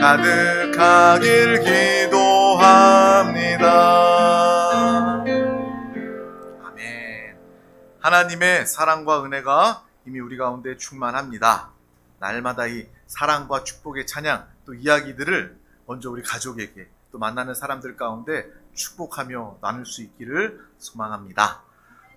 가득하길 기도합니다. 아멘. 하나님의 사랑과 은혜가 이미 우리 가운데 충만합니다. 날마다 이 사랑과 축복의 찬양, 또 이야기들을 먼저 우리 가족에게, 또 만나는 사람들 가운데 축복하며 나눌 수 있기를 소망합니다.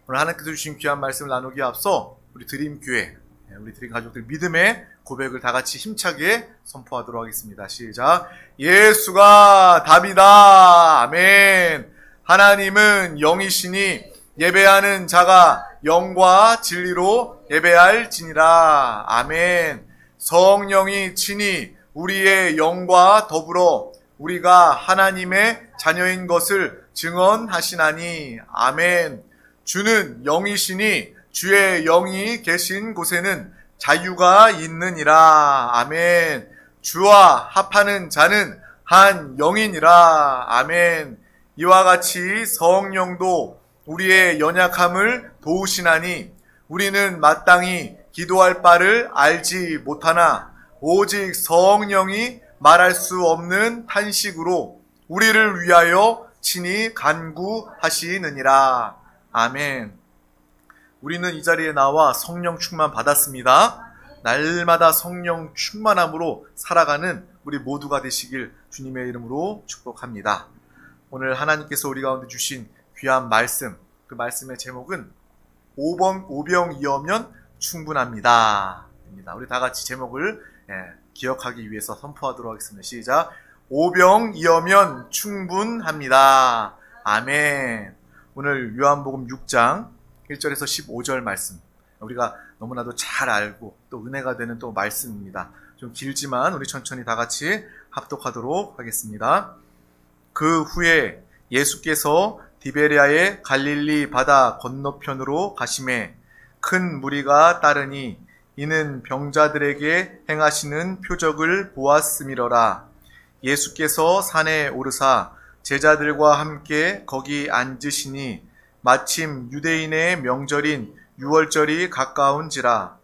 오늘 하나님께서 주신 귀한 말씀을 나누기에 앞서 우리 드림교회, 우리 드림 가족들 믿음의 고백을 다 같이 힘차게 선포하도록 하겠습니다. 시작. 예수가 답이다. 아멘. 하나님은 영이시니 예배하는 자가 영과 진리로 예배할지니라. 아멘. 성령이 친히 우리의 영과 더불어 우리가 하나님의 자녀인 것을 증언하시나니. 아멘. 주는 영이시니 주의 영이 계신 곳에는 자유가 있느니라. 아멘. 주와 합하는 자는 한 영이니라. 아멘. 이와 같이 성령도 우리의 연약함을 도우시나니 우리는 마땅히 기도할 바를 알지 못하나 오직 성령이 말할 수 없는 탄식으로 우리를 위하여 친히 간구하시느니라. 아멘. 우리는 이 자리에 나와 성령 충만 받았습니다. 날마다 성령 충만함으로 살아가는 우리 모두가 되시길 주님의 이름으로 축복합니다. 오늘 하나님께서 우리 가운데 주신 귀한 말씀, 그 말씀의 제목은 오병이어면 충분합니다. 우리 다 같이 제목을 기억하기 위해서 선포하도록 하겠습니다. 시작. 오병이어면 충분합니다. 아멘. 오늘 요한복음 6장 1절에서 15절 말씀, 우리가 너무나도 잘 알고 또 은혜가 되는 또 말씀입니다. 좀 길지만 우리 천천히 다 같이 합독하도록 하겠습니다. 그 후에 예수께서 디베랴의 갈릴리 바다 건너편으로 가시매 큰 무리가 따르니 이는 병자들에게 행하시는 표적을 보았음이러라. 예수께서 산에 오르사 제자들과 함께 거기 앉으시니 마침 유대인의 명절인 유월절이 가까운지라.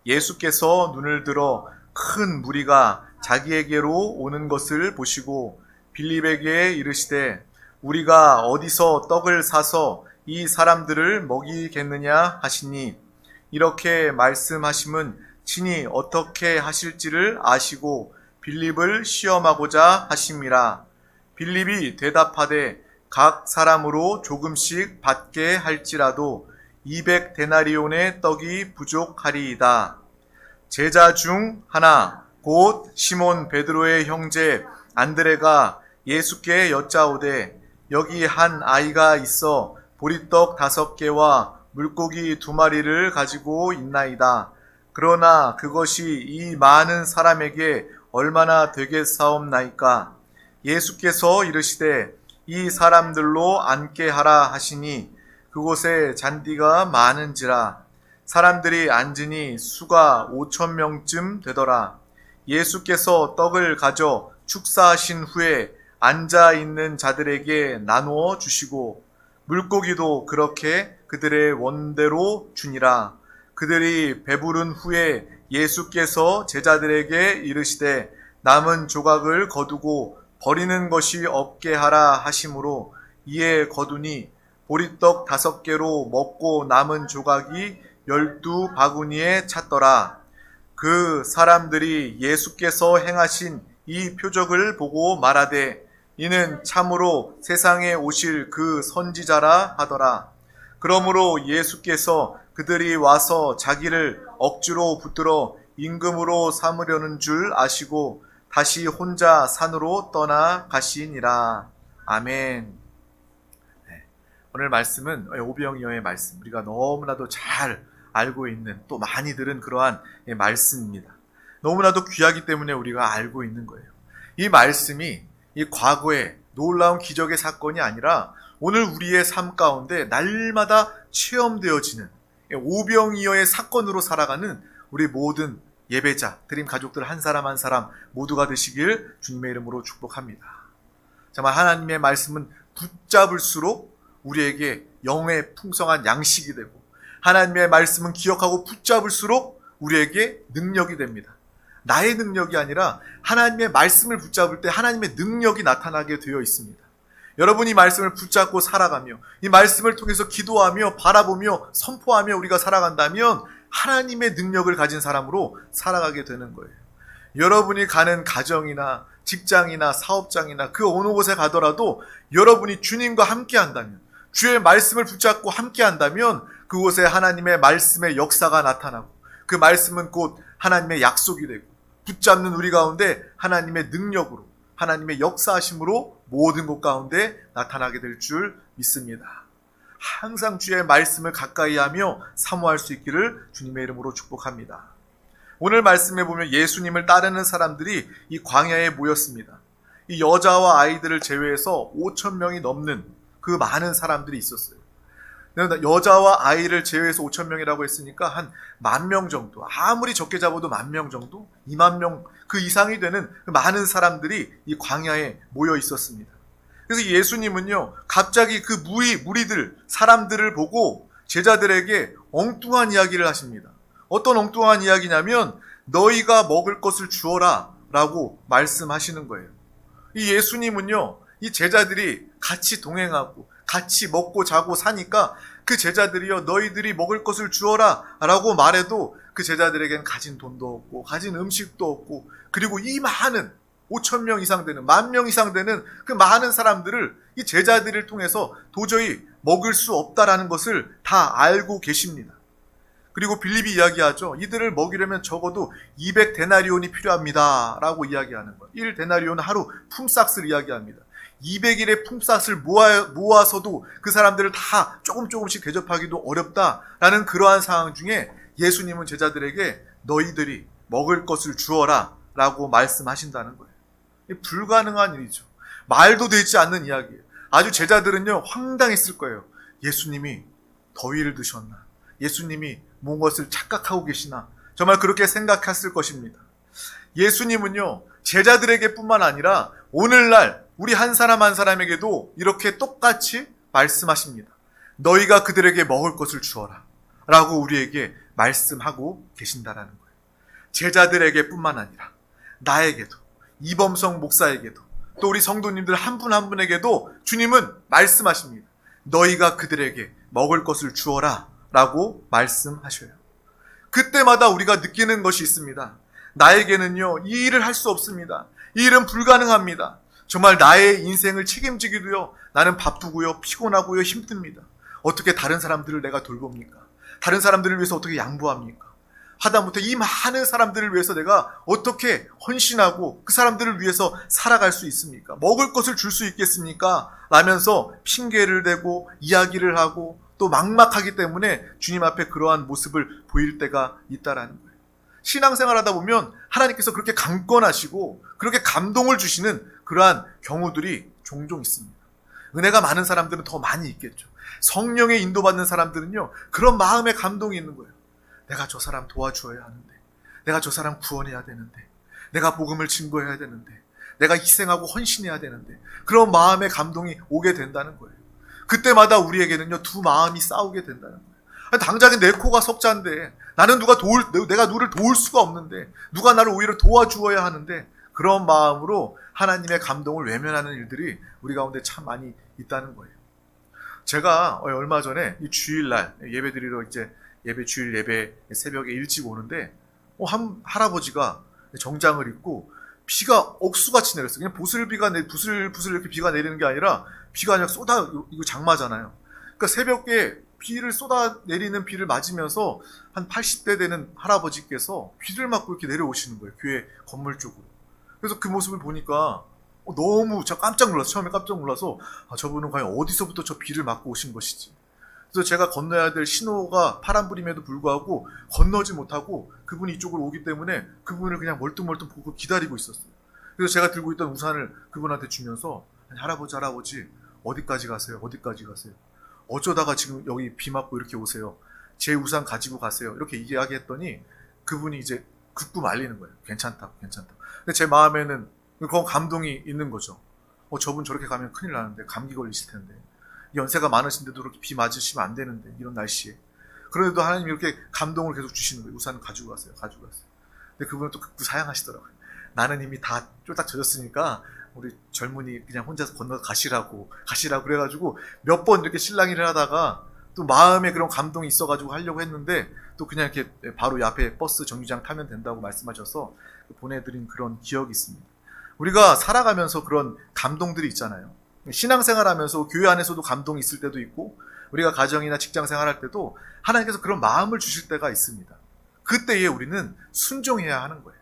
예수께서 눈을 들어 큰 무리가 자기에게로 오는 것을 보시고 빌립에게 이르시되 우리가 어디서 떡을 사서 이 사람들을 먹이겠느냐 하시니 이렇게 말씀하심은 친히 어떻게 하실지를 아시고 빌립을 시험하고자 하심이라. 빌립이 대답하되 각 사람으로 조금씩 받게 할지라도 200데나리온의 떡이 부족하리이다. 제자 중 하나 곧 시몬 베드로의 형제 안드레가 예수께 여짜오되 여기 한 아이가 있어 보리떡 5개와 물고기 2마리를 가지고 있나이다. 그러나 그것이 이 많은 사람에게 얼마나 되겠사옵나이까. 예수께서 이르시되 이 사람들로 앉게 하라 하시니 그곳에 잔디가 많은지라. 사람들이 앉으니 수가 5,000명쯤 되더라. 예수께서 떡을 가져 축사하신 후에 앉아있는 자들에게 나누어 주시고 물고기도 그렇게 그들의 원대로 주니라. 그들이 배부른 후에 예수께서 제자들에게 이르시되 남은 조각을 거두고 버리는 것이 없게 하라 하심으로 이에 거두니 보리떡 5개로 먹고 남은 조각이 12바구니에 찼더라. 그 사람들이 예수께서 행하신 이 표적을 보고 말하되 이는 참으로 세상에 오실 그 선지자라 하더라. 그러므로 예수께서 그들이 와서 자기를 억지로 붙들어 임금으로 삼으려는 줄 아시고 다시 혼자 산으로 떠나가시니라. 아멘. 오늘 말씀은 오병이어의 말씀, 우리가 너무나도 잘 알고 있는, 또 많이 들은 그러한 말씀입니다. 너무나도 귀하기 때문에 우리가 알고 있는 거예요. 이 말씀이 이 과거의 놀라운 기적의 사건이 아니라 오늘 우리의 삶 가운데 날마다 체험되어지는 오병이어의 사건으로 살아가는 우리 모든 예배자, 드림 가족들 한 사람 한 사람 모두가 되시길 주님의 이름으로 축복합니다. 정말 하나님의 말씀은 붙잡을수록 우리에게 영의 풍성한 양식이 되고, 하나님의 말씀은 기억하고 붙잡을수록 우리에게 능력이 됩니다. 나의 능력이 아니라 하나님의 말씀을 붙잡을 때 하나님의 능력이 나타나게 되어 있습니다. 여러분이 말씀을 붙잡고 살아가며 이 말씀을 통해서 기도하며 바라보며 선포하며 우리가 살아간다면 하나님의 능력을 가진 사람으로 살아가게 되는 거예요. 여러분이 가는 가정이나 직장이나 사업장이나 그 어느 곳에 가더라도 여러분이 주님과 함께 한다면, 주의 말씀을 붙잡고 함께 한다면 그곳에 하나님의 말씀의 역사가 나타나고 그 말씀은 곧 하나님의 약속이 되고 붙잡는 우리 가운데 하나님의 능력으로, 하나님의 역사하심으로 모든 것 가운데 나타나게 될 줄 믿습니다. 항상 주의 말씀을 가까이 하며 사모할 수 있기를 주님의 이름으로 축복합니다. 오늘 말씀에 보면 예수님을 따르는 사람들이 이 광야에 모였습니다. 이 여자와 아이들을 제외해서 5,000명이 넘는 그 많은 사람들이 있었어요. 여자와 아이를 제외해서 5,000명이라고 했으니까 한 10,000명 정도, 아무리 적게 잡아도 10,000명 정도, 20,000명 그 이상이 되는 그 많은 사람들이 이 광야에 모여 있었습니다. 그래서 예수님은요, 갑자기 그 무리들, 사람들을 보고 제자들에게 엉뚱한 이야기를 하십니다. 어떤 엉뚱한 이야기냐면 너희가 먹을 것을 주어라 라고 말씀하시는 거예요. 이 예수님은요, 이 제자들이 같이 동행하고 같이 먹고 자고 사니까 그 제자들이요, 너희들이 먹을 것을 주어라 라고 말해도 그 제자들에겐 가진 돈도 없고 가진 음식도 없고, 그리고 이 많은 5,000명 이상 되는, 10,000명 이상 되는 그 많은 사람들을 이 제자들을 통해서 도저히 먹을 수 없다라는 것을 다 알고 계십니다. 그리고 빌립이 이야기하죠. 이들을 먹이려면 적어도 200데나리온이 필요합니다 라고 이야기하는 거예요. 1데나리온은 하루 품삯을 이야기합니다. 200일의 품삯을 모아서도 그 사람들을 다 조금씩 대접하기도 어렵다라는 그러한 상황 중에 예수님은 제자들에게 너희들이 먹을 것을 주어라 라고 말씀하신다는 거예요. 불가능한 일이죠. 말도 되지 않는 이야기예요. 아주 제자들은요, 황당했을 거예요. 예수님이 더위를 드셨나? 예수님이 무엇을 착각하고 계시나? 정말 그렇게 생각했을 것입니다. 예수님은요, 제자들에게 뿐만 아니라 오늘날 우리 한 사람 한 사람에게도 이렇게 똑같이 말씀하십니다. 너희가 그들에게 먹을 것을 주어라 라고 우리에게 말씀하고 계신다라는 거예요. 제자들에게 뿐만 아니라 나에게도, 이범성 목사에게도, 또 우리 성도님들 한 분 한 분에게도 주님은 말씀하십니다. 너희가 그들에게 먹을 것을 주어라 라고 말씀하셔요. 그때마다 우리가 느끼는 것이 있습니다. 나에게는요, 이 일을 할 수 없습니다. 이 일은 불가능합니다. 정말 나의 인생을 책임지기도요, 나는 바쁘고요, 피곤하고요, 힘듭니다. 어떻게 다른 사람들을 내가 돌봅니까? 다른 사람들을 위해서 어떻게 양보합니까? 하다못해 이 많은 사람들을 위해서 내가 어떻게 헌신하고 그 사람들을 위해서 살아갈 수 있습니까? 먹을 것을 줄 수 있겠습니까? 라면서 핑계를 대고 이야기를 하고 또 막막하기 때문에 주님 앞에 그러한 모습을 보일 때가 있다라는 거예요. 신앙생활 하다 보면 하나님께서 그렇게 강권하시고 그렇게 감동을 주시는 그러한 경우들이 종종 있습니다. 은혜가 많은 사람들은 더 많이 있겠죠. 성령의 인도받는 사람들은요, 그런 마음의 감동이 있는 거예요. 내가 저 사람 도와주어야 하는데, 내가 저 사람 구원해야 되는데, 내가 복음을 증거해야 되는데, 내가 희생하고 헌신해야 되는데, 그런 마음의 감동이 오게 된다는 거예요. 그때마다 우리에게는요, 두 마음이 싸우게 된다는 거예요. 당장에 내 코가 석자인데, 나는 내가 누구를 도울 수가 없는데, 누가 나를 오히려 도와주어야 하는데, 그런 마음으로 하나님의 감동을 외면하는 일들이 우리 가운데 참 많이 있다는 거예요. 제가 얼마 전에 이 주일날 예배 드리러 주일 예배 새벽에 일찍 오는데, 한 할아버지가 정장을 입고 비가 억수같이 내렸어요. 그냥 부슬부슬 이렇게 비가 내리는 게 아니라 비가 그냥 이거 장마잖아요. 그러니까 새벽에 비를 내리는 비를 맞으면서 한 80대 되는 할아버지께서 비를 맞고 이렇게 내려오시는 거예요. 교회 건물 쪽으로. 그래서 그 모습을 보니까 너무 제가 깜짝 놀랐어요. 처음에 깜짝 놀라서 저분은 과연 어디서부터 저 비를 맞고 오신 것이지. 그래서 제가 건너야 될 신호가 파란불임에도 불구하고 건너지 못하고 그분이 이쪽으로 오기 때문에 그분을 그냥 멀뚱멀뚱 보고 기다리고 있었어요. 그래서 제가 들고 있던 우산을 그분한테 주면서 할아버지 어디까지 가세요? 어쩌다가 지금 여기 비 맞고 이렇게 오세요? 제 우산 가지고 가세요. 이렇게 이야기했더니 그분이 이제 극구 말리는 거예요. 괜찮다고. 근데 제 마음에는 그런 감동이 있는 거죠. 저분 저렇게 가면 큰일 나는데, 감기 걸리실 텐데, 연세가 많으신데도 그렇게 비 맞으시면 안 되는데, 이런 날씨에. 그런데도 하나님이 이렇게 감동을 계속 주시는 거예요. 우산을 가지고 가세요. 근데 그분은 또 극구 사양하시더라고요. 나는 이미 다 쫄딱 젖었으니까 우리 젊은이 그냥 혼자서 건너 가시라고 그래가지고 몇 번 이렇게 실랑이를 하다가 또 마음에 그런 감동이 있어가지고 하려고 했는데 또 그냥 이렇게 바로 앞에 버스 정류장 타면 된다고 말씀하셔서 보내드린 그런 기억이 있습니다. 우리가 살아가면서 그런 감동들이 있잖아요. 신앙생활하면서 교회 안에서도 감동이 있을 때도 있고 우리가 가정이나 직장생활 할 때도 하나님께서 그런 마음을 주실 때가 있습니다. 그때에 우리는 순종해야 하는 거예요.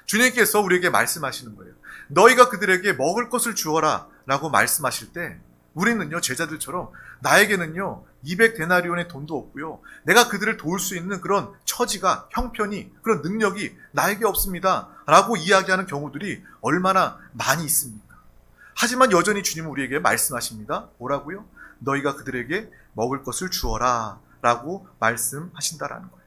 주님께서 우리에게 말씀하시는 거예요. 너희가 그들에게 먹을 것을 주어라 라고 말씀하실 때 우리는요, 제자들처럼 나에게는요 200데나리온의 돈도 없고요, 내가 그들을 도울 수 있는 그런 처지가, 형편이, 그런 능력이 나에게 없습니다 라고 이야기하는 경우들이 얼마나 많이 있습니까? 하지만 여전히 주님은 우리에게 말씀하십니다. 뭐라고요? 너희가 그들에게 먹을 것을 주어라 라고 말씀하신다라는 거예요.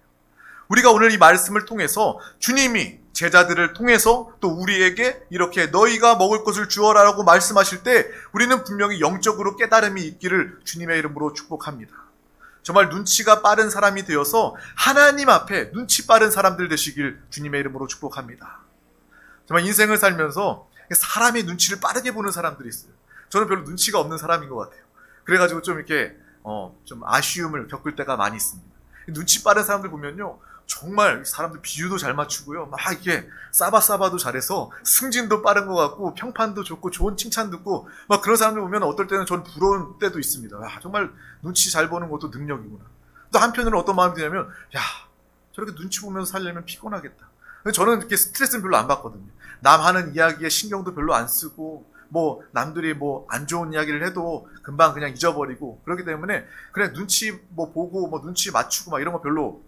우리가 오늘 이 말씀을 통해서 주님이 제자들을 통해서 또 우리에게 이렇게 너희가 먹을 것을 주어라라고 말씀하실 때 우리는 분명히 영적으로 깨달음이 있기를 주님의 이름으로 축복합니다. 정말 눈치가 빠른 사람이 되어서 하나님 앞에 눈치 빠른 사람들 되시길 주님의 이름으로 축복합니다. 정말 인생을 살면서 사람의 눈치를 빠르게 보는 사람들이 있어요. 저는 별로 눈치가 없는 사람인 것 같아요. 그래가지고 좀 이렇게 좀 아쉬움을 겪을 때가 많이 있습니다. 눈치 빠른 사람들 보면요, 정말 사람들 비유도 잘 맞추고요, 막 이렇게 싸바싸바도 잘해서 승진도 빠른 것 같고 평판도 좋고 좋은 칭찬 듣고 막 그런 사람들 보면 어떨 때는 저는 부러운 때도 있습니다. 정말 눈치 잘 보는 것도 능력이구나. 또 한편으로는 어떤 마음이 드냐면, 저렇게 눈치 보면서 살려면 피곤하겠다. 저는 이렇게 스트레스는 별로 안 받거든요. 남 하는 이야기에 신경도 별로 안 쓰고 남들이 안 좋은 이야기를 해도 금방 그냥 잊어버리고 그렇기 때문에 그냥 눈치 보고 눈치 맞추고 막 이런 거 별로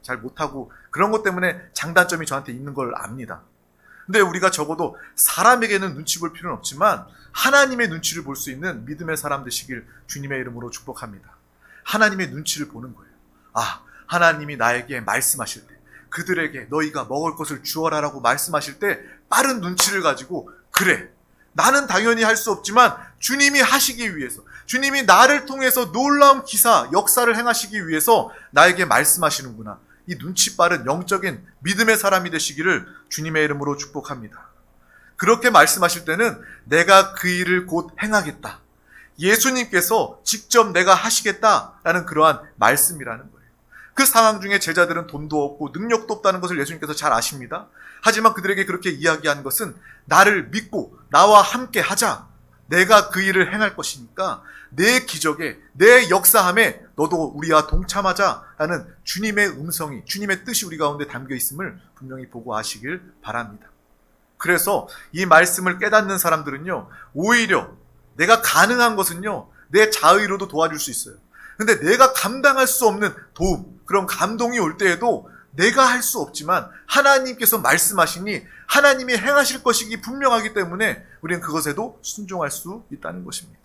잘 못하고 그런 것 때문에 장단점이 저한테 있는 걸 압니다. 근데 우리가 적어도 사람에게는 눈치 볼 필요는 없지만 하나님의 눈치를 볼 수 있는 믿음의 사람 되시길 주님의 이름으로 축복합니다. 하나님의 눈치를 보는 거예요. 하나님이 나에게 말씀하실 때, 그들에게 너희가 먹을 것을 주어라라고 말씀하실 때 빠른 눈치를 가지고, 그래, 나는 당연히 할 수 없지만 주님이 하시기 위해서, 주님이 나를 통해서 놀라운 기사, 역사를 행하시기 위해서 나에게 말씀하시는구나. 이 눈치 빠른 영적인 믿음의 사람이 되시기를 주님의 이름으로 축복합니다. 그렇게 말씀하실 때는 내가 그 일을 곧 행하겠다, 예수님께서 직접 내가 하시겠다라는 그러한 말씀이라는 거예요. 그 상황 중에 제자들은 돈도 없고 능력도 없다는 것을 예수님께서 잘 아십니다. 하지만 그들에게 그렇게 이야기한 것은 나를 믿고 나와 함께 하자, 내가 그 일을 행할 것이니까 내 기적에, 내 역사함에 너도 우리와 동참하자라는 주님의 음성이, 주님의 뜻이 우리 가운데 담겨 있음을 분명히 보고 아시길 바랍니다. 그래서 이 말씀을 깨닫는 사람들은요, 오히려 내가 가능한 것은요, 내 자의로도 도와줄 수 있어요. 근데 내가 감당할 수 없는 도움, 그런 감동이 올 때에도 내가 할 수 없지만 하나님께서 말씀하시니 하나님이 행하실 것이기 분명하기 때문에 우리는 그것에도 순종할 수 있다는 것입니다.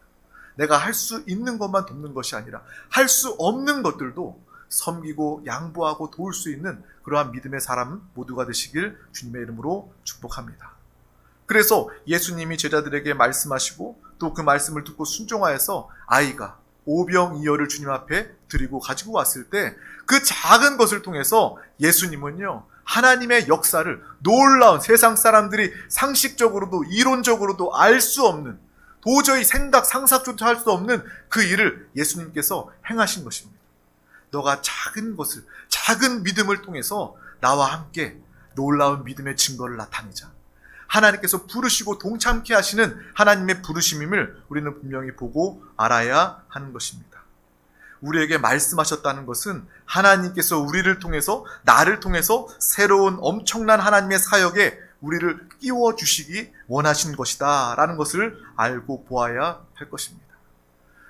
내가 할 수 있는 것만 돕는 것이 아니라 할 수 없는 것들도 섬기고 양보하고 도울 수 있는 그러한 믿음의 사람 모두가 되시길 주님의 이름으로 축복합니다. 그래서 예수님이 제자들에게 말씀하시고 또 그 말씀을 듣고 순종하여서 아이가 오병이어를 주님 앞에 드리고 가지고 왔을 때 그 작은 것을 통해서 예수님은요, 하나님의 역사를, 놀라운, 세상 사람들이 상식적으로도 이론적으로도 알 수 없는, 도저히 상상조차 할 수 없는 그 일을 예수님께서 행하신 것입니다. 너가 작은 것을, 작은 믿음을 통해서 나와 함께 놀라운 믿음의 증거를 나타내자. 하나님께서 부르시고 동참케 하시는 하나님의 부르심임을 우리는 분명히 보고 알아야 하는 것입니다. 우리에게 말씀하셨다는 것은 하나님께서 우리를 통해서, 나를 통해서 새로운 엄청난 하나님의 사역에 우리를 끼워주시기 원하신 것이다 라는 것을 알고 보아야 할 것입니다.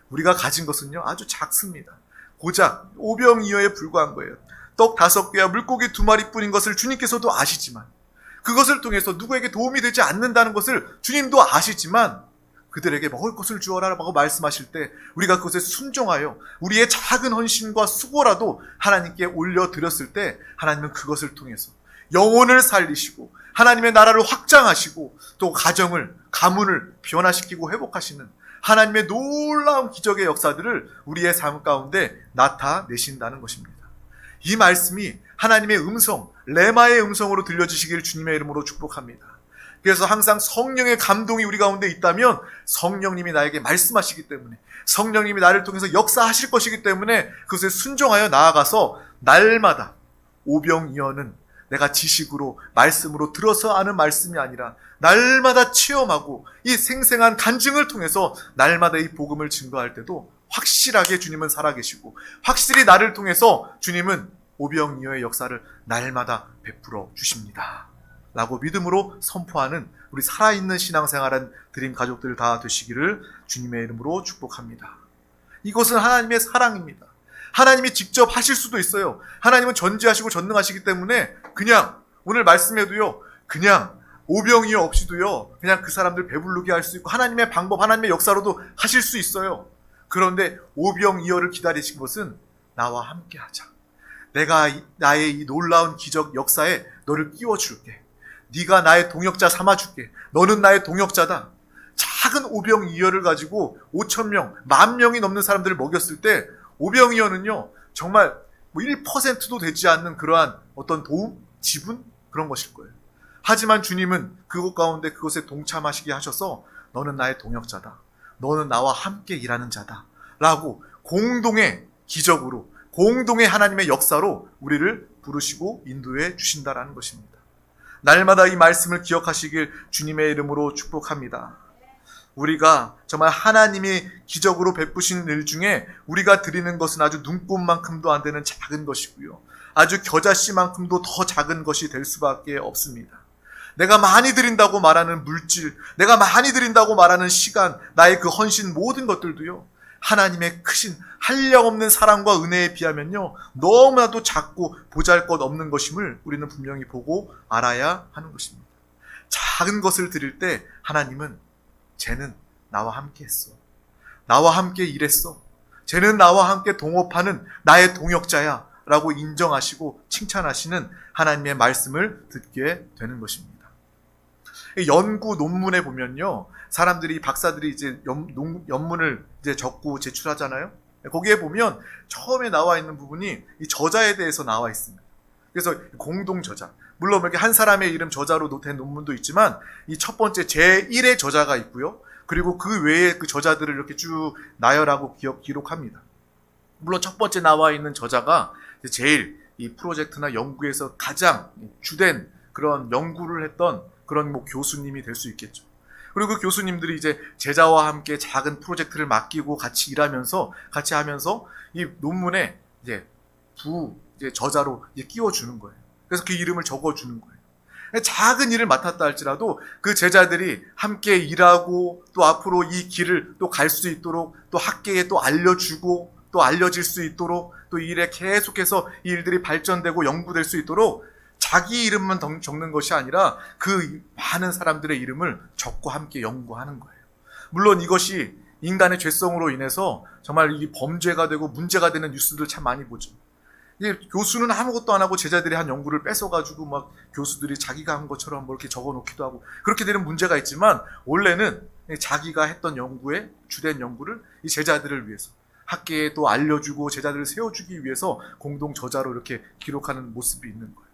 우리가 가진 것은요, 아주 작습니다. 고작 오병이어에 불과한 거예요. 떡 5개와 물고기 2마리뿐인 것을 주님께서도 아시지만, 그것을 통해서 누구에게 도움이 되지 않는다는 것을 주님도 아시지만 그들에게 먹을 것을 주어라라고 말씀하실 때 우리가 그것에 순종하여 우리의 작은 헌신과 수고라도 하나님께 올려드렸을 때 하나님은 그것을 통해서 영혼을 살리시고 하나님의 나라를 확장하시고 또 가정을, 가문을 변화시키고 회복하시는 하나님의 놀라운 기적의 역사들을 우리의 삶 가운데 나타내신다는 것입니다. 이 말씀이 하나님의 음성, 레마의 음성으로 들려주시길 주님의 이름으로 축복합니다. 그래서 항상 성령의 감동이 우리 가운데 있다면 성령님이 나에게 말씀하시기 때문에, 성령님이 나를 통해서 역사하실 것이기 때문에 그것에 순종하여 나아가서 날마다 오병이어는 내가 지식으로 말씀으로 들어서 아는 말씀이 아니라 날마다 체험하고 이 생생한 간증을 통해서 날마다 이 복음을 증거할 때도 확실하게 주님은 살아계시고, 확실히 나를 통해서 주님은 오병이어의 역사를 날마다 베풀어 주십니다 라고 믿음으로 선포하는 우리 살아있는 신앙생활한 드림 가족들 다 되시기를 주님의 이름으로 축복합니다. 이것은 하나님의 사랑입니다. 하나님이 직접 하실 수도 있어요. 하나님은 전지하시고 전능하시기 때문에 그냥 오늘 말씀에도요, 그냥 오병이어 없이도요, 그냥 그 사람들 배부르게 할 수 있고 하나님의 방법, 하나님의 역사로도 하실 수 있어요. 그런데 오병이어를 기다리신 것은 나와 함께 하자. 내가 나의 이 놀라운 기적 역사에 너를 끼워줄게. 네가 나의 동역자 삼아줄게. 너는 나의 동역자다. 작은 오병이어를 가지고 5,000명, 10,000명이 넘는 사람들을 먹였을 때 오병이어는요, 정말 1%도 되지 않는 그러한 어떤 도움, 지분, 그런 것일 거예요. 하지만 주님은 그곳 가운데 그것에 동참하시게 하셔서 너는 나의 동역자다. 너는 나와 함께 일하는 자다. 라고 공동의 기적으로, 공동의 하나님의 역사로 우리를 부르시고 인도해 주신다라는 것입니다. 날마다 이 말씀을 기억하시길 주님의 이름으로 축복합니다. 우리가 정말 하나님이 기적으로 베푸신 일 중에 우리가 드리는 것은 아주 눈꼽만큼도 안 되는 작은 것이고요, 아주 겨자씨만큼도 더 작은 것이 될 수밖에 없습니다. 내가 많이 드린다고 말하는 물질, 내가 많이 드린다고 말하는 시간, 나의 그 헌신, 모든 것들도요, 하나님의 크신 한량없는 사랑과 은혜에 비하면요 너무나도 작고 보잘것없는 것임을 우리는 분명히 보고 알아야 하는 것입니다. 작은 것을 드릴 때 하나님은 쟤는 나와 함께 했어, 나와 함께 일했어, 쟤는 나와 함께 동업하는 나의 동역자야 라고 인정하시고 칭찬하시는 하나님의 말씀을 듣게 되는 것입니다. 연구 논문에 보면요, 사람들이, 박사들이 이제 연문을 이제 적고 제출하잖아요. 거기에 보면 처음에 나와 있는 부분이 이 저자에 대해서 나와 있습니다. 그래서 공동 저자, 물론 이렇게 한 사람의 이름 저자로 된 논문도 있지만 이 첫 번째 제1의 저자가 있고요, 그리고 그 외에 그 저자들을 이렇게 쭉 나열하고 기록합니다. 물론 첫 번째 나와 있는 저자가 제일 이 프로젝트나 연구에서 가장 주된 그런 연구를 했던 그런 교수님이 될 수 있겠죠. 그리고 그 교수님들이 이제 제자와 함께 작은 프로젝트를 맡기고 같이 일하면서, 같이 하면서 이 논문에 이제 저자로 이제 끼워주는 거예요. 그래서 그 이름을 적어주는 거예요. 작은 일을 맡았다 할지라도 그 제자들이 함께 일하고 또 앞으로 이 길을 또 갈 수 있도록, 또 학계에 또 알려주고 또 알려질 수 있도록, 또 이 일에 계속해서 이 일들이 발전되고 연구될 수 있도록 자기 이름만 적는 것이 아니라 그 많은 사람들의 이름을 적고 함께 연구하는 거예요. 물론 이것이 인간의 죄성으로 인해서 정말 이 범죄가 되고 문제가 되는 뉴스들 참 많이 보죠. 교수는 아무것도 안 하고 제자들이 한 연구를 뺏어가지고 막 교수들이 자기가 한 것처럼 뭐 이렇게 적어놓기도 하고 그렇게 되는 문제가 있지만, 원래는 자기가 했던 연구에 주된 연구를 이 제자들을 위해서 학계에 또 알려주고 제자들을 세워주기 위해서 공동 저자로 이렇게 기록하는 모습이 있는 거예요.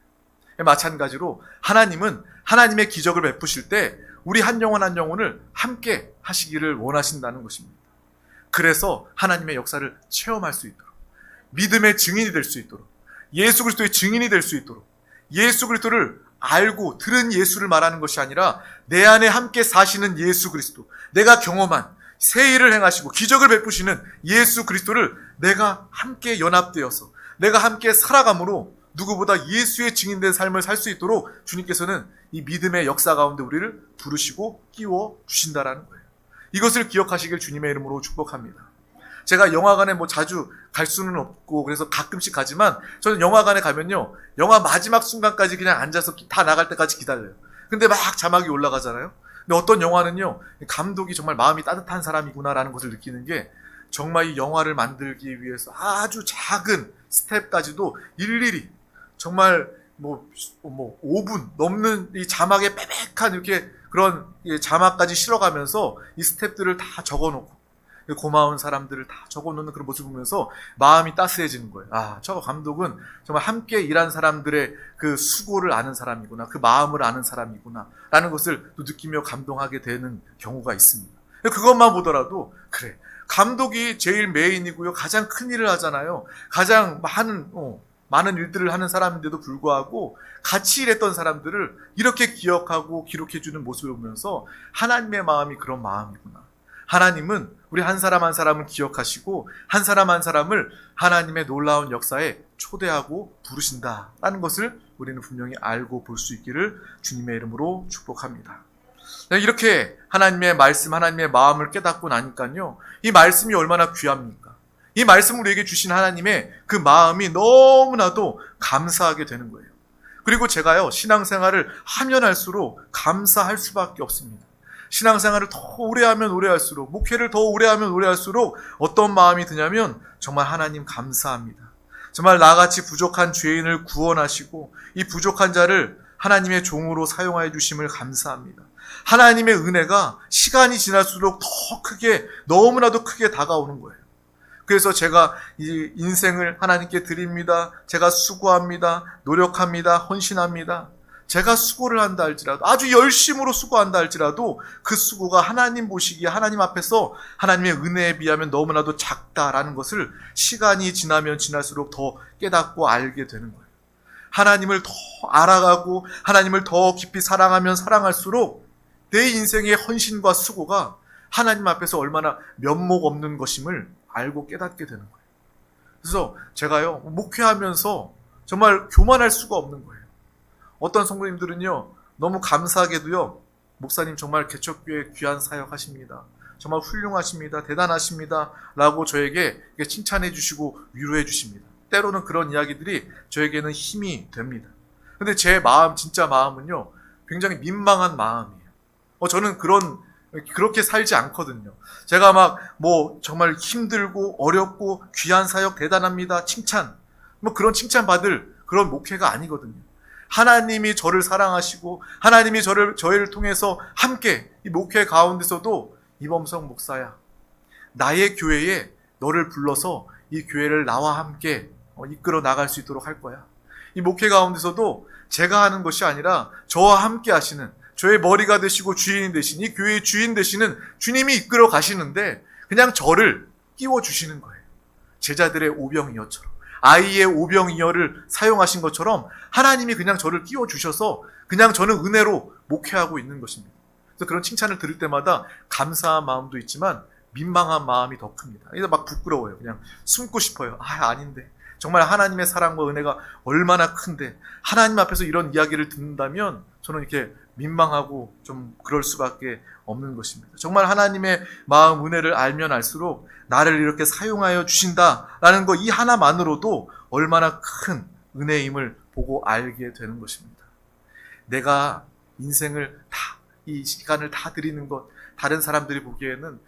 마찬가지로 하나님은 하나님의 기적을 베푸실 때 우리 한 영혼 한 영혼을 함께 하시기를 원하신다는 것입니다. 그래서 하나님의 역사를 체험할 수 있도록, 믿음의 증인이 될 수 있도록, 예수 그리스도의 증인이 될 수 있도록, 예수 그리스도를 알고 들은 예수를 말하는 것이 아니라 내 안에 함께 사시는 예수 그리스도, 내가 경험한 새 일을 행하시고 기적을 베푸시는 예수 그리스도를 내가 함께 연합되어서 내가 함께 살아감으로 누구보다 예수의 증인된 삶을 살 수 있도록 주님께서는 이 믿음의 역사 가운데 우리를 부르시고 끼워 주신다라는 거예요. 이것을 기억하시길 주님의 이름으로 축복합니다. 제가 영화관에 자주 갈 수는 없고 그래서 가끔씩 가지만, 저는 영화관에 가면요, 영화 마지막 순간까지 그냥 앉아서 다 나갈 때까지 기다려요. 근데 막 자막이 올라가잖아요. 근데 어떤 영화는요, 감독이 정말 마음이 따뜻한 사람이구나라는 것을 느끼는 게, 정말 이 영화를 만들기 위해서 아주 작은 스텝까지도 일일이 정말 5분 넘는 이 자막에 빼백한 이렇게 그런 자막까지 실어가면서 이 스텝들을 다 적어놓고, 고마운 사람들을 다 적어놓는 그런 모습을 보면서 마음이 따스해지는 거예요. 아, 저 감독은 정말 함께 일한 사람들의 그 수고를 아는 사람이구나, 그 마음을 아는 사람이구나 라는 것을 또 느끼며 감동하게 되는 경우가 있습니다. 그것만 보더라도 그래, 감독이 제일 메인이고요, 가장 큰 일을 하잖아요. 가장 많은 일들을 하는 사람인데도 불구하고 같이 일했던 사람들을 이렇게 기억하고 기록해주는 모습을 보면서 하나님의 마음이 그런 마음이구나. 하나님은 우리 한 사람 한 사람을 기억하시고 한 사람 한 사람을 하나님의 놀라운 역사에 초대하고 부르신다라는 것을 우리는 분명히 알고 볼 수 있기를 주님의 이름으로 축복합니다. 이렇게 하나님의 말씀, 하나님의 마음을 깨닫고 나니까요, 이 말씀이 얼마나 귀합니까? 이 말씀을 우리에게 주신 하나님의 그 마음이 너무나도 감사하게 되는 거예요. 그리고 제가요, 신앙생활을 하면 할수록 감사할 수밖에 없습니다. 신앙생활을 더 오래 하면 오래 할수록, 목회를 더 오래 하면 오래 할수록 어떤 마음이 드냐면 정말 하나님 감사합니다. 정말 나같이 부족한 죄인을 구원하시고 이 부족한 자를 하나님의 종으로 사용하여 주심을 감사합니다. 하나님의 은혜가 시간이 지날수록 더 크게, 너무나도 크게 다가오는 거예요. 그래서 제가 이 인생을 하나님께 드립니다. 제가 수고합니다. 노력합니다. 헌신합니다. 제가 수고를 한다 할지라도, 아주 열심으로 수고한다 할지라도 그 수고가 하나님 보시기에 하나님 앞에서 하나님의 은혜에 비하면 너무나도 작다라는 것을 시간이 지나면 지날수록 더 깨닫고 알게 되는 거예요. 하나님을 더 알아가고 하나님을 더 깊이 사랑하면 사랑할수록 내 인생의 헌신과 수고가 하나님 앞에서 얼마나 면목 없는 것임을 알고 깨닫게 되는 거예요. 그래서 제가요, 목회하면서 정말 교만할 수가 없는 거예요. 어떤 성도님들은요, 너무 감사하게도요, 목사님 정말 개척교회 귀한 사역 하십니다. 정말 훌륭하십니다. 대단하십니다. 라고 저에게 칭찬해 주시고 위로해 주십니다. 때로는 그런 이야기들이 저에게는 힘이 됩니다. 근데 제 마음, 진짜 마음은요, 굉장히 민망한 마음이에요. 저는 그렇게 살지 않거든요. 제가 정말 힘들고 어렵고 귀한 사역 대단합니다. 칭찬, 그런 칭찬 받을 그런 목회가 아니거든요. 하나님이 저를 사랑하시고 하나님이 저희를 통해서 함께 이 목회 가운데서도 이범성 목사야, 나의 교회에 너를 불러서 이 교회를 나와 함께 이끌어 나갈 수 있도록 할 거야. 이 목회 가운데서도 제가 하는 것이 아니라 저와 함께 하시는, 저의 머리가 되시고 주인이 되신, 이 교회의 주인 되시는 주님이 이끌어 가시는데 그냥 저를 끼워 주시는 거예요. 제자들의 오병이어처럼, 아이의 오병이어를 사용하신 것처럼 하나님이 그냥 저를 끼워 주셔서 그냥 저는 은혜로 목회하고 있는 것입니다. 그래서 그런 칭찬을 들을 때마다 감사한 마음도 있지만 민망한 마음이 더 큽니다. 그래서 막 부끄러워요. 그냥 숨고 싶어요. 아닌데. 정말 하나님의 사랑과 은혜가 얼마나 큰데 하나님 앞에서 이런 이야기를 듣는다면 저는 이렇게 민망하고 좀 그럴 수밖에 없는 것입니다. 정말 하나님의 마음, 은혜를 알면 알수록 나를 이렇게 사용하여 주신다라는 것, 이 하나만으로도 얼마나 큰 은혜임을 보고 알게 되는 것입니다. 내가 인생을 다, 이 시간을 다 드리는 것, 다른 사람들이 보기에는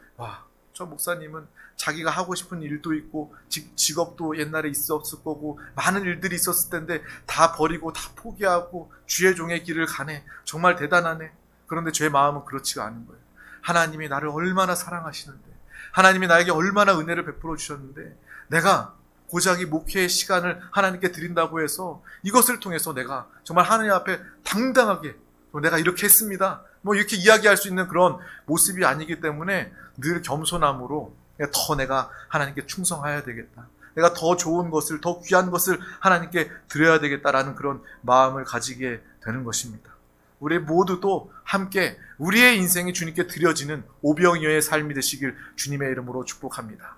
저 목사님은 자기가 하고 싶은 일도 있고 직업도 옛날에 있었을 거고 많은 일들이 있었을 텐데 다 버리고 다 포기하고 주의 종의 길을 가네. 정말 대단하네. 그런데 제 마음은 그렇지가 않은 거예요. 하나님이 나를 얼마나 사랑하시는데, 하나님이 나에게 얼마나 은혜를 베풀어 주셨는데, 내가 고작 이 목회의 시간을 하나님께 드린다고 해서 이것을 통해서 내가 정말 하나님 앞에 당당하게 내가 이렇게 했습니다, 이렇게 이야기할 수 있는 그런 모습이 아니기 때문에 늘 겸손함으로 더 내가 하나님께 충성해야 되겠다, 내가 더 좋은 것을, 더 귀한 것을 하나님께 드려야 되겠다라는 그런 마음을 가지게 되는 것입니다. 우리 모두도 함께 우리의 인생이 주님께 드려지는 오병이어의 삶이 되시길 주님의 이름으로 축복합니다.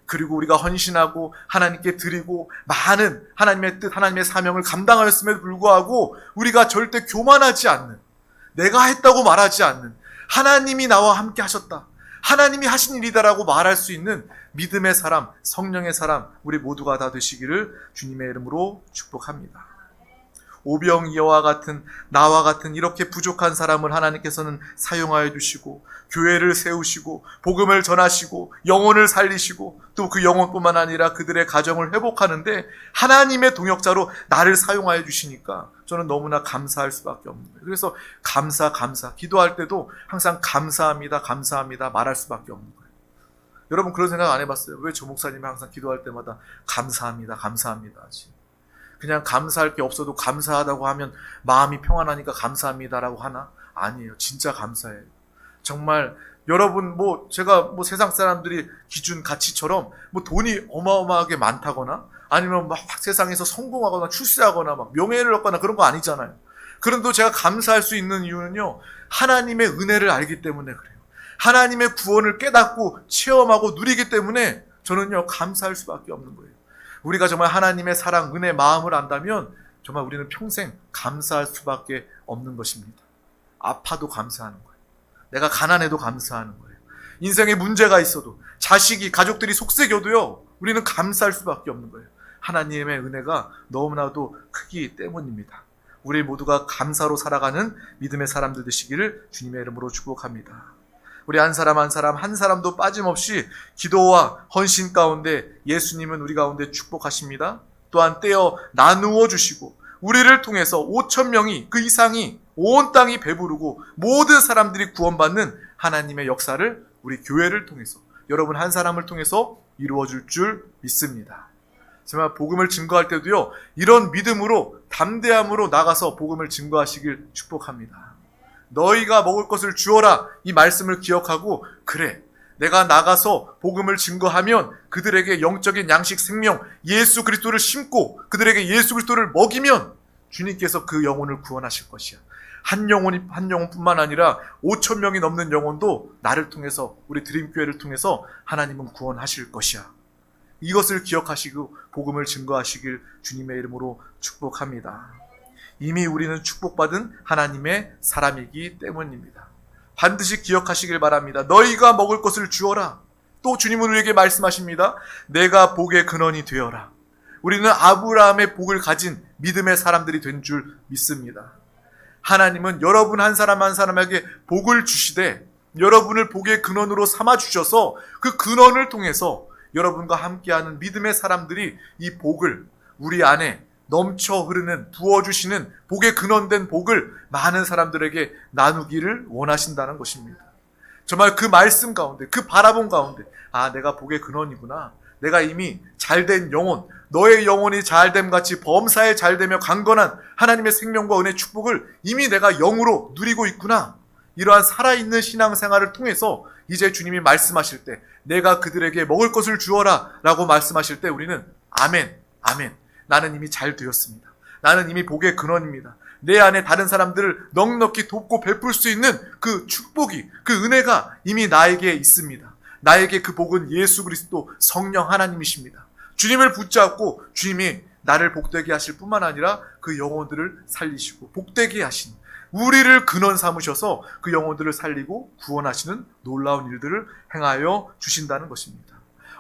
그리고 우리가 헌신하고 하나님께 드리고 많은 하나님의 뜻, 하나님의 사명을 감당하였음에도 불구하고 우리가 절대 교만하지 않는, 내가 했다고 말하지 않는, 하나님이 나와 함께 하셨다, 하나님이 하신 일이다라고 말할 수 있는 믿음의 사람, 성령의 사람, 우리 모두가 다 되시기를 주님의 이름으로 축복합니다. 오병이어와 같은, 나와 같은 이렇게 부족한 사람을 하나님께서는 사용하여 주시고 교회를 세우시고 복음을 전하시고 영혼을 살리시고 또 그 영혼뿐만 아니라 그들의 가정을 회복하는데 하나님의 동역자로 나를 사용하여 주시니까 저는 너무나 감사할 수밖에 없는 거예요. 그래서 감사 기도할 때도 항상 감사합니다 말할 수밖에 없는 거예요. 여러분 그런 생각 안 해봤어요? 왜 저 목사님이 항상 기도할 때마다 감사합니다, 감사합니다 하지? 그냥 감사할 게 없어도 감사하다고 하면 마음이 평안하니까 감사합니다라고 하나? 아니에요. 진짜 감사해요. 정말 여러분 제가 세상 사람들이 기준 가치처럼 돈이 어마어마하게 많다거나 아니면 막 세상에서 성공하거나 출세하거나 막 명예를 얻거나 그런 거 아니잖아요. 그런데 제가 감사할 수 있는 이유는요, 하나님의 은혜를 알기 때문에 그래요. 하나님의 구원을 깨닫고 체험하고 누리기 때문에 저는요 감사할 수밖에 없는 거예요. 우리가 정말 하나님의 사랑, 은혜, 마음을 안다면 정말 우리는 평생 감사할 수밖에 없는 것입니다. 아파도 감사하는 거예요. 내가 가난해도 감사하는 거예요. 인생에 문제가 있어도, 자식이, 가족들이 속썩여도요, 우리는 감사할 수밖에 없는 거예요. 하나님의 은혜가 너무나도 크기 때문입니다. 우리 모두가 감사로 살아가는 믿음의 사람들 되시기를 주님의 이름으로 축복합니다. 우리 한 사람 한 사람도 빠짐없이 기도와 헌신 가운데 예수님은 우리 가운데 축복하십니다. 또한 떼어 나누어 주시고 우리를 통해서 5,000명이 그 이상이 온 땅이 배부르고 모든 사람들이 구원받는 하나님의 역사를 우리 교회를 통해서, 여러분 한 사람을 통해서 이루어질 줄 믿습니다. 정말 복음을 증거할 때도요, 이런 믿음으로 담대함으로 나가서 복음을 증거하시길 축복합니다. 너희가 먹을 것을 주어라, 이 말씀을 기억하고, 그래 내가 나가서 복음을 증거하면 그들에게 영적인 양식, 생명, 예수 그리스도를 심고 그들에게 예수 그리스도를 먹이면 주님께서 그 영혼을 구원하실 것이야. 한 영혼뿐만 아니라 5,000명이 넘는 영혼도 나를 통해서, 우리 드림교회를 통해서 하나님은 구원하실 것이야. 이것을 기억하시고 복음을 증거하시길 주님의 이름으로 축복합니다. 이미 우리는 축복받은 하나님의 사람이기 때문입니다. 반드시 기억하시길 바랍니다. 너희가 먹을 것을 주어라. 또 주님은 우리에게 말씀하십니다. 내가 복의 근원이 되어라. 우리는 아브라함의 복을 가진 믿음의 사람들이 된 줄 믿습니다. 하나님은 여러분 한 사람 한 사람에게 복을 주시되 여러분을 복의 근원으로 삼아 주셔서 그 근원을 통해서 여러분과 함께하는 믿음의 사람들이 이 복을, 우리 안에 넘쳐 흐르는, 부어주시는 복의 근원된 복을 많은 사람들에게 나누기를 원하신다는 것입니다. 정말 그 말씀 가운데, 그 바라본 가운데, 아, 내가 복의 근원이구나. 내가 이미 잘된 영혼, 너의 영혼이 잘됨 같이 범사에 잘되며 강건한 하나님의 생명과 은혜의 축복을 이미 내가 영으로 누리고 있구나. 이러한 살아있는 신앙생활을 통해서 이제 주님이 말씀하실 때, 내가 그들에게 먹을 것을 주어라 라고 말씀하실 때 우리는 아멘, 아멘. 나는 이미 잘 되었습니다. 나는 이미 복의 근원입니다. 내 안에 다른 사람들을 넉넉히 돕고 베풀 수 있는 그 축복이, 그 은혜가 이미 나에게 있습니다. 나에게 그 복은 예수 그리스도 성령 하나님이십니다. 주님을 붙잡고 주님이 나를 복되게 하실 뿐만 아니라 그 영혼들을 살리시고 복되게 하신, 우리를 근원 삼으셔서 그 영혼들을 살리고 구원하시는 놀라운 일들을 행하여 주신다는 것입니다.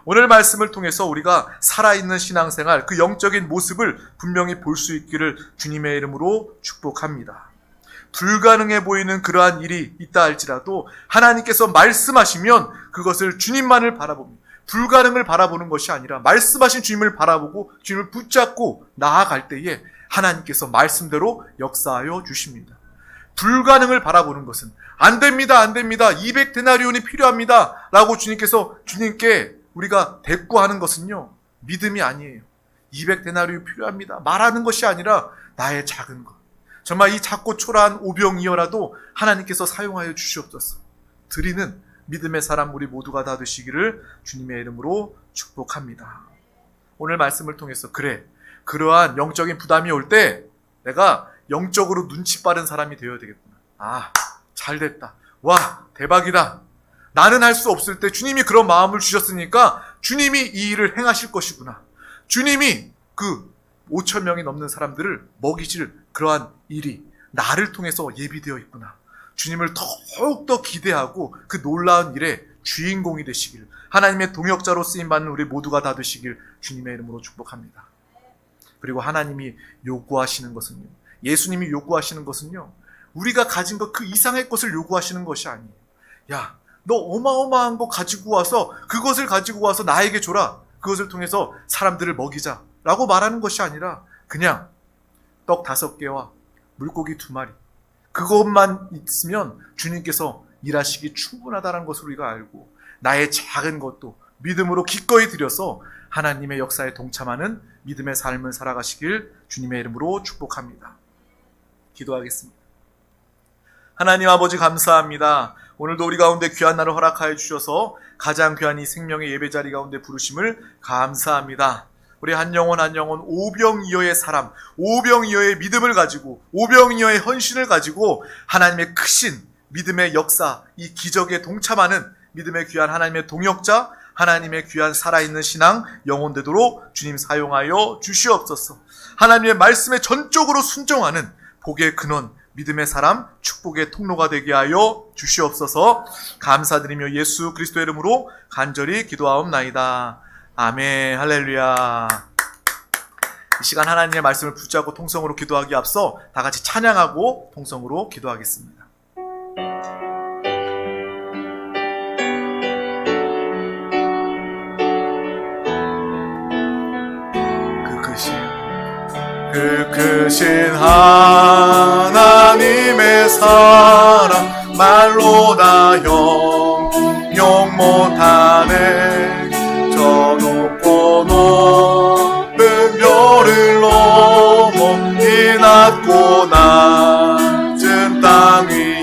오늘 말씀을 통해서 우리가 살아있는 신앙생활, 그 영적인 모습을 분명히 볼 수 있기를 주님의 이름으로 축복합니다. 불가능해 보이는 그러한 일이 있다 할지라도 하나님께서 말씀하시면 그것을 주님만을 바라봅니다. 불가능을 바라보는 것이 아니라 말씀하신 주님을 바라보고 주님을 붙잡고 나아갈 때에 하나님께서 말씀대로 역사하여 주십니다. 불가능을 바라보는 것은 안 됩니다, 안 됩니다, 200데나리온이 필요합니다 라고 주님께 우리가 대꾸하는 것은요, 믿음이 아니에요. 200데나리온이 필요합니다 말하는 것이 아니라 나의 작은 것, 정말 이 작고 초라한 오병이어라도 하나님께서 사용하여 주시옵소서. 드리는 믿음의 사람 우리 모두가 다 되시기를 주님의 이름으로 축복합니다. 오늘 말씀을 통해서 그래, 그러한 영적인 부담이 올 때 내가 영적으로 눈치 빠른 사람이 되어야 되겠구나. 아, 잘됐다. 와, 대박이다. 나는 할 수 없을 때 주님이 그런 마음을 주셨으니까 주님이 이 일을 행하실 것이구나. 주님이 그 5,000명이 넘는 사람들을 먹이실 그러한 일이 나를 통해서 예비되어 있구나. 주님을 더욱더 기대하고 그 놀라운 일의 주인공이 되시길, 하나님의 동역자로 쓰임받는 우리 모두가 다 되시길 주님의 이름으로 축복합니다. 그리고 하나님이 요구하시는 것은요, 예수님이 요구하시는 것은요, 우리가 가진 것 그 이상의 것을 요구하시는 것이 아니에요. 야, 너 어마어마한 거 가지고 와서 그것을 가지고 와서 나에게 줘라. 그것을 통해서 사람들을 먹이자 라고 말하는 것이 아니라 그냥 떡 5개와 물고기 2마리, 그것만 있으면 주님께서 일하시기 충분하다는 것을 우리가 알고 나의 작은 것도 믿음으로 기꺼이 드려서 하나님의 역사에 동참하는 믿음의 삶을 살아가시길 주님의 이름으로 축복합니다. 기도하겠습니다. 하나님 아버지 감사합니다. 오늘도 우리 가운데 귀한 날을 허락하여 주셔서 가장 귀한 이 생명의 예배자리 가운데 부르심을 감사합니다. 우리 한 영혼 한 영혼 오병이어의 사람, 오병이어의 믿음을 가지고, 오병이어의 헌신을 가지고 하나님의 크신 믿음의 역사, 이 기적에 동참하는 믿음의 귀한 하나님의 동역자, 하나님의 귀한 살아있는 신앙 영혼 되도록 주님 사용하여 주시옵소서. 하나님의 말씀에 전적으로 순종하는 복의 근원, 믿음의 사람, 축복의 통로가 되게 하여 주시옵소서. 감사드리며 예수 그리스도의 이름으로 간절히 기도하옵나이다. 아멘. 할렐루야. 이 시간 하나님의 말씀을 붙잡고 통성으로 기도하기에 앞서 다 같이 찬양하고 통성으로 기도하겠습니다. 그 크신 하나님의 사랑 말로 다 형용 못하네. 저 높고 높은 별을 넘어 이 낮고 낮은 땅 위